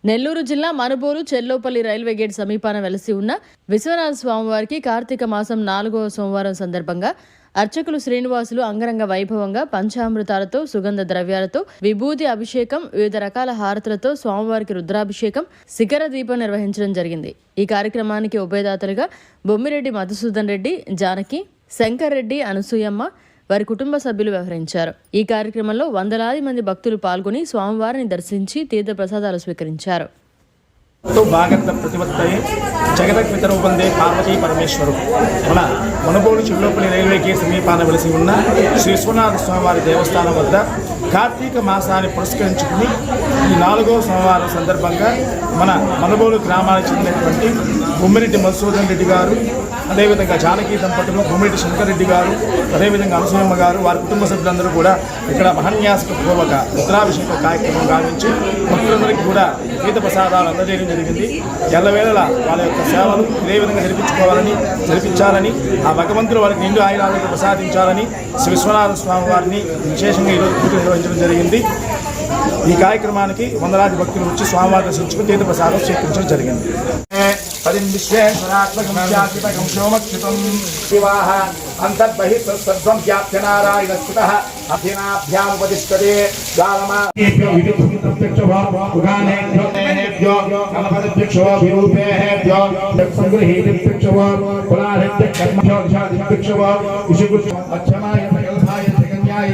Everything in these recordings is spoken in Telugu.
నెల్లూరు జిల్లా మనుబోలు చెల్లోపల్లి రైల్వే గేట్ సమీపాన వెలసి ఉన్న విశ్వనాథ స్వామివారికి కార్తీక మాసం 4వ సోమవారం సందర్భంగా అర్చకులు శ్రీనివాసులు అంగరంగ వైభవంగా పంచామృతాలతో సుగంధ ద్రవ్యాలతో విభూతి అభిషేకం వివిధ రకాల హారతులతో స్వామివారికి రుద్రాభిషేకం శిఖర దీపం నిర్వహించడం జరిగింది. ఈ కార్యక్రమానికి ఉభయదాతలుగా బొమ్మిరెడ్డి మధుసూదన్ రెడ్డి, జానకి, శంకర్ రెడ్డి, అనసూయమ్మ వారి కుటుంబ సభ్యులు వ్యవహరించారు. ఈ కార్యక్రమంలో వందలాది మంది భక్తులు పాల్గొని స్వామివారిని దర్శించి తీర్థ ప్రసాదాలు స్వీకరించారు. ప్రతిపత్తయే జగదగ్పితరూ వందే పార్వతీ పరమేశ్వరు. మన మనుబోలు చెల్లోపల్లి రైల్వేకి సమీపాన వెలిసి ఉన్న శ్రీ విశ్వనాథ స్వామివారి దేవస్థానం వద్ద కార్తీక మాసాన్ని పురస్కరించుకుని ఈ 4వ సోమవారం సందర్భంగా మన మనుబోలు గ్రామానికి చెందినటువంటి బొమ్మిరెడ్డి మధుసూదన్ రెడ్డి గారు, అదేవిధంగా జానకీ దంపతులు, బొమ్మిరెడ్డి శంకర్ రెడ్డి గారు, అదేవిధంగా అనసూయమ్మ గారు, వారి కుటుంబ సభ్యులందరూ కూడా ఇక్కడ మహాన్యాసపూర్వక రుద్రాభిషేక కార్యక్రమం గావించి భక్తులందరికీ కూడా తీర్థ ప్రసాదాలు అందజేయడం జరిగింది. ఎల్లవేళలా వాళ్ళ యొక్క సేవలు ఇదే విధంగా జరిపించాలని ఆ భగవంతుడు వారికి నిండు ఆయురాలను ప్రసాదించాలని శ్రీ విశ్వనాథ స్వామి వారిని విశేషంగా ఈరోజు పూజ నిర్వహించడం జరిగింది. ఈ కార్యక్రమానికి వందలాది భక్తులు వచ్చి స్వామివారి దర్శించుకుని తీర్థ ప్రసాదం స్వీకరించడం జరిగింది. విశ్వేశ్వరాత్మకం సోమక్షితం శివాః అంతర్బహిస్సర్వం వ్యాప్య నారాయణ స్థితః అభ్యనాభ్యాముపదిష్టతే గాలమాభ్యో విదుఃఖితప్యక్షవాగానేభ్యో కలపదప్యక్షో విరూపేభ్యో సంగ్రహీతప్యక్షవో కులాహత్య కర్మక్షోక్షాదిప్యక్షవో విషుగుష అచ్చమాయ కల్పాయ జగన్యాయ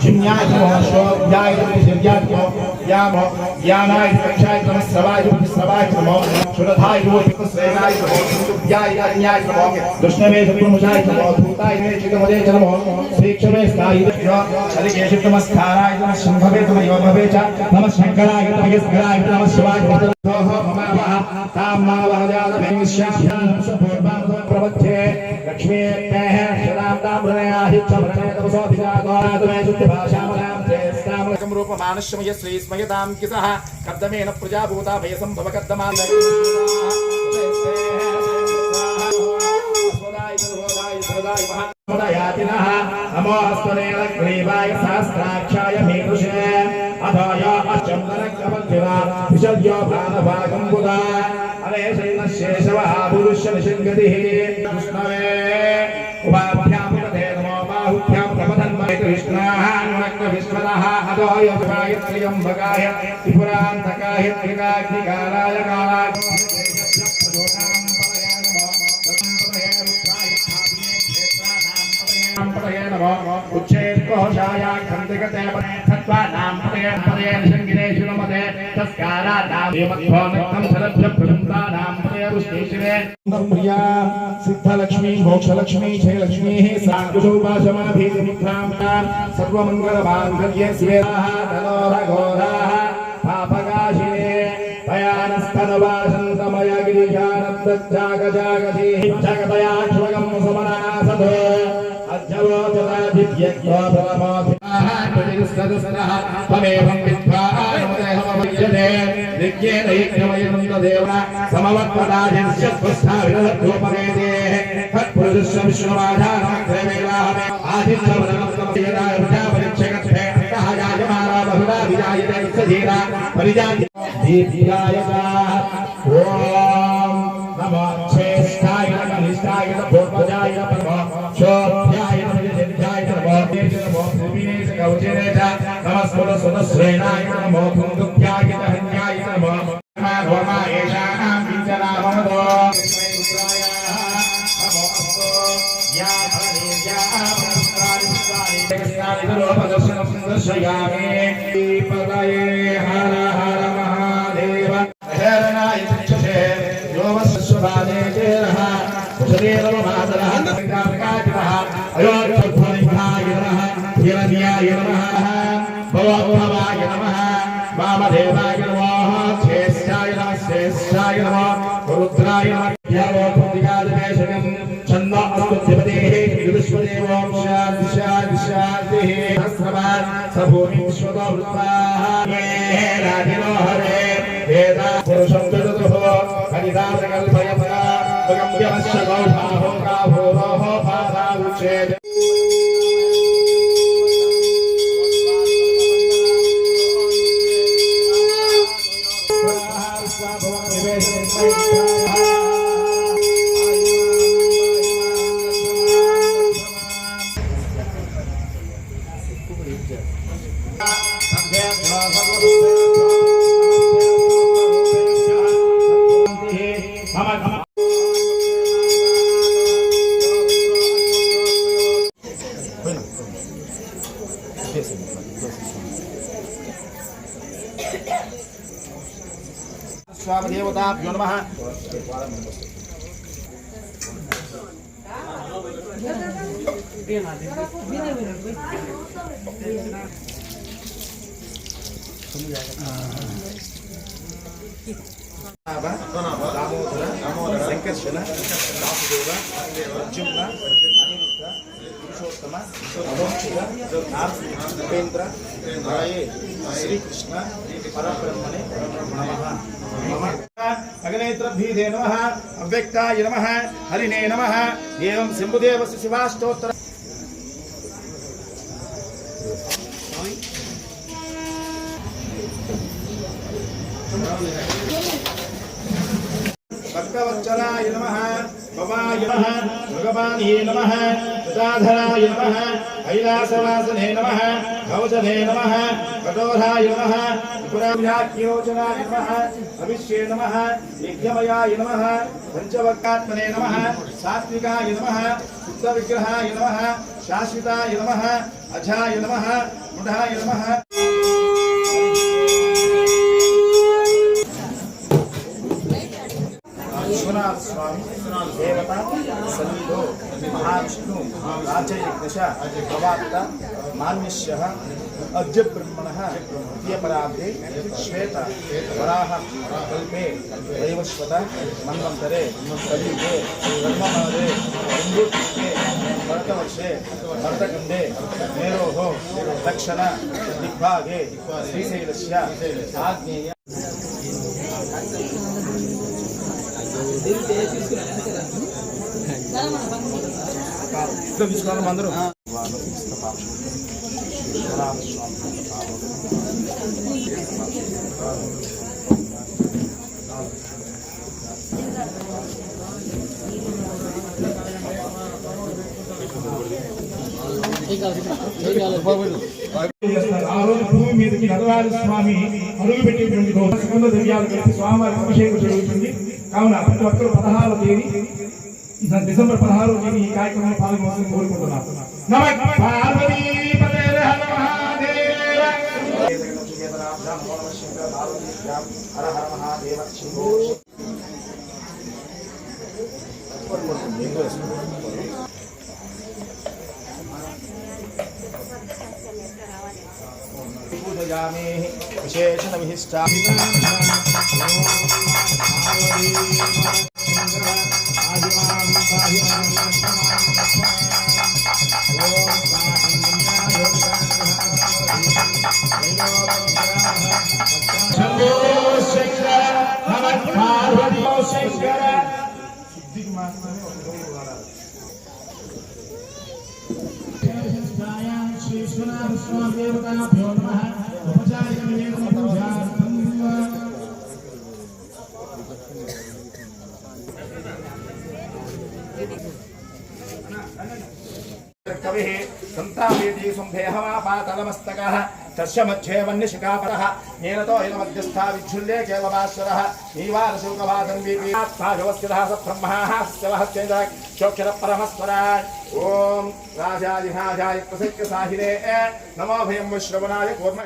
చిన్యాయ శోభ్యాయ దివ్యాత్మో యామో యానాయ కక్షాయ నమస్రవాయ శ్రవాయ నమో శురధాయ శ్రేనాయ నమో దుభ్యాయ అన్యాయ నమో కృష్ణవే దుర్ముజాయ నమో భూతాయ చిగమదే నమో శ్రీక్షమే స్థాయ చలికేశుతమస్కారాయ నమః శంభవే తమయోభవే చ నమః శంకరాయ తమయస్కరాయ నమః శివాయ ప్రవచ్చే లక్ష్మీర్తేః శరాంతాంబృణయాహిత్యమృతేతపసోధిజాగోరాతమే రూపమానశ్మయ శ్రీస్మయతాం కిసః కర్దమేన ప్రజాభూతా భయసంభవ కర్దమాన నమోస్తనేలగ్రీవాయ సహస్రాక్షాయ మీదృశే అథాయ అచందనకవద్విరా విశద్యో ప్రాణభాగం బుధా అనేశైన శేషవః పురుష్య నిషంగతిః కృష్ణవే ఉపాభ్యాం పదే నమో బాహుభ్యాం ప్రపదన్మయ కృష్ణాః అనురక్త విశ్వదః అథాయ త్రయంబకాయ త్రిపురాంతకాయ త్రికాగ్నికాలాయ కాలాయ ఉచ్చేత్కోశాయ ఖండికతే సత్వానాం పదయే పదయే సంగిరేషు నమతే తస్కారాతాం దేవత్వోనక్తం సరభ్య ప్రజంతానాం పదయే పుష్టిశ్రే ప్రియా సిద్ధలక్ష్మీ మోక్షలక్ష్మీ జయలక్ష్మీ సాంగుశోభాసమాభీతిముద్రాం సర్వమంగళమాంగళ్యే శివేరాః తనోరఘోరాః పాపగాశినే భయానస్తనవాసంతమయ గిరిజానబ్దజాగజాగధీ జగదయాశ్వగం సమనాసదో త్వమేవం విద్వానమదేహమవజ్యతే దిగ్యేన యజ్ఞమయనందదేవ సమవత్పదాజస్య స్వస్థావిరూపవేదే తత్పురుషస్య విష్ణుమాధానమగ్రమేలాహమే ఆదిత్యవదనమస్కమయేదాయ ప్రజాపరిక్షకత్వే అంతఃయాజమానా బహుళా విజాయతే సధీరా పరిజాతి దీర్ఘాయతా ఓం నమో శ్రేష్ఠాయ కనిష్ఠాయ పూర్వజాయ పరమో శోభ్యాయ నిర్జాయ నమో నమో భూమినేశ కౌచనే చ నమస్సుర సునశ్రేణాయ నమో కుందుభ్యాయ హన్యాయ నమో నమో ఏషానాం విచనామదో రుద్రాయ నమో యా భరేయా భరత్రాయ కృష్ణాయ రూపదర్శనం దర్శయామి పదయే హర హర మహాదేవ హరణాయ చక్షే యోవస్వభాదే దేహ శరీరమ మాతరః ప్రకాశితః అయోధ్యభూమిభాయ నమః హిరణ్యాయ నమః భవభవాయ నమః వామదేవాయ నమః శ్రేష్ఠాయ నమః శ్రేష్ఠాయ నమః రుద్రాయ నమః ధ్యానోపదిగాదమేషణం చన్నో అస్తుత్యపదేః విదుష్వదేవోం శాంతి శాంతి శాంతిః సహస్రవాన్ సభూమి విశ్వతో వృత్తాః రాజినో హరే వేదా పురుషం విదుః హరిదాసకల్పయత గమ్యమస్య గౌభాహో కాభోరోః పాదావుచ్ఛేద स्वामदेवताभ्यो नमः। दामोदर संकर्षण वासुदेव अर्जुन अनिरुद्ध पुरुषोत्तम अवोक्षित उपेन्द्र हरये श्री कृष्ण परब्रह्मणे नमः। अग्नेत्रभीदे नमः। अव्यक्ताय नमः। हरिणे नमः। एवं शंभुदेवस्य शिवाष्टोत्तर भक्तवत्सलाय नमः। भवाय नमः। भगवान्ये नमः। गदाधराय नमः। कैलासवासने नमः। गौतमे नमः। कठोराय नमः। पुराव्याख्योचनाय नमः। अभिष्ये नमः। यज्ञमयाय नमः। पंचवक्तात्मने नमः। सात्विकाय नमः। शुद्धविग्रहाय नमः। शाश्वताय नमः। अजाय नमः। मुढाय नमः। विश्वनाथ स्वामी देवता सन्निधो महाविष्णु राजयज्ञश प्रवाक्ता मान्यस्यः अद्य ब्रह्मणः द्वितीयपराब्धे श्वेत वराह कल्पे वैवस्वत मन्वन्तरे कलियुगे ब्रह्ममादे हिन्दुत्वे भरतवर्षे भरतखण्डे मेरोः दक्षिण दिग्भागे श्रीशैलस्य आग्नेय తీసుకోవాలి అందరూ ఆ రోజు భూమి మీదకి నగరాజు స్వామి అడుగు పెట్టేటువంటి సుగంధ ద్రవ్యాలు కలిపి స్వామివారికి అభిషేకం జరుగుతుంది. కావున ప్రతి ఒక్కరు 16వ తేదీ డిసెంబర్ 16వ తేదీ ఈ కార్యక్రమంలో పాల్గొనాలని కోరుకుంటున్నాను. पूजयामि विशेषण विशिष्टा विश्वनाथ स्वामी देवताभ्यो नमः। कविः संतापेति संभेहमापातलमस्तकः तस्य मध्ये वन्यशिखापरः येनतो हिमध्यस्था विच्छुल्ये केवलाश्वरः नीवारशुकवासन् वीर्यात्माजवस्थितः स ब्रह्मः सत्यवहश्चेन्द्र चोक्षरपरमस्वराय ॐ राजाधिराजाय प्रसक्य साहिरे नमो भयं विश्रवणाय कूर्म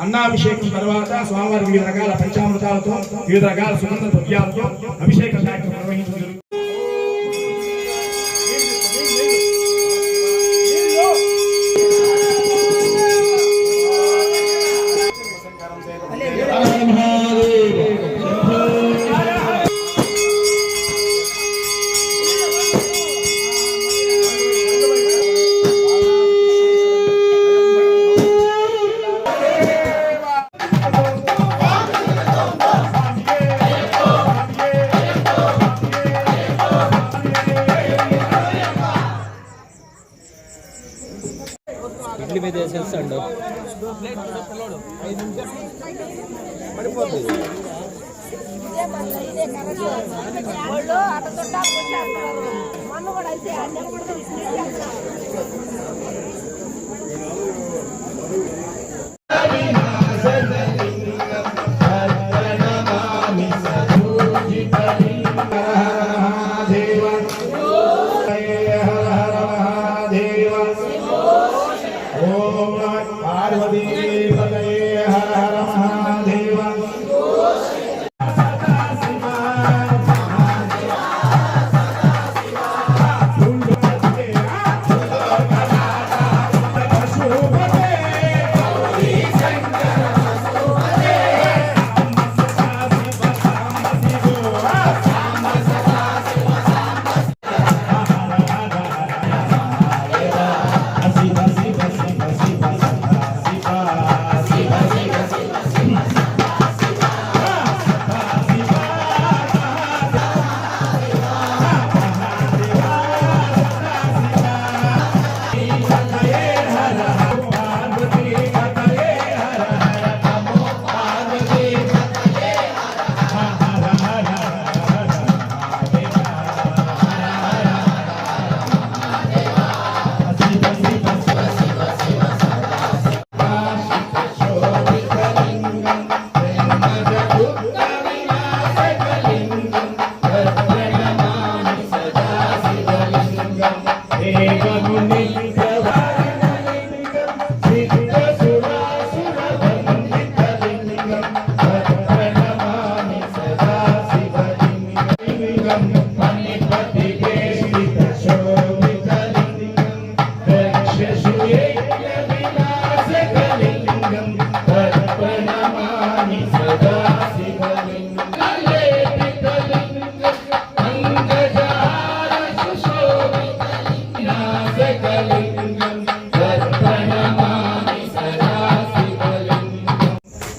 అన్నాభిషేకం తర్వాత స్వామివారికి వివిధ రకాల పంచామృతాలతో వివిధ రకాల సుగంధ ద్రవ్యాలతో అభిషేక కార్యక్రమం నిర్వహించడం మీద వేసేస్తాడు.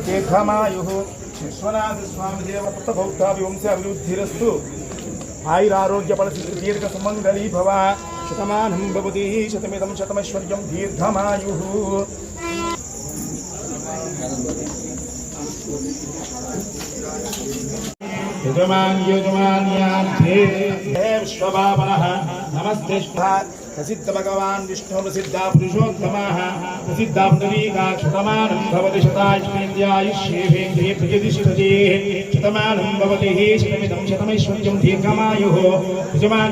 దీర్ఘమాయుః విశ్వనాథ స్వామి దేవత భౌతాభివంశ అభివృద్ధిరస్తు ఆయురారోగ్య బలసిద్ధి దీర్ఘ సుమంగళీ భవ శతమానం భవతి శతమిదం శతమైశ్వర్యం దీర్ఘమాయుః. యజమాన్యార్థే విశ్వభావనః నమస్తే ప్రసిద్ధ భగవాన్ విష్ణు ప్రసిద్ధ పురుషోత్తమః ప్రసిద్ధ పుండరీకాక్షతమానం భవతి శతాయుష్యేంద్రియ ప్రియదిశిరజే శతమానం భవతి శతమిదం శతమైశ్వర్యం దీర్ఘమాయుః.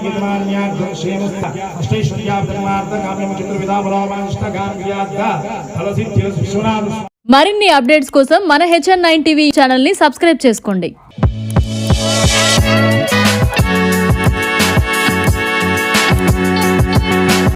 యజమాన్యార్థం క్షేమస్థ అష్టైశ్వర్యార్థకామ్యం చతుర్విధామరామానిష్టగామ్యార్థ ఫలసిద్ధిరస్తు. విశ్వనాథ మరిన్ని అప్డేట్స్ కోసం మన HN9 టీవీ ఛానల్ని సబ్స్క్రైబ్ చేసుకోండి.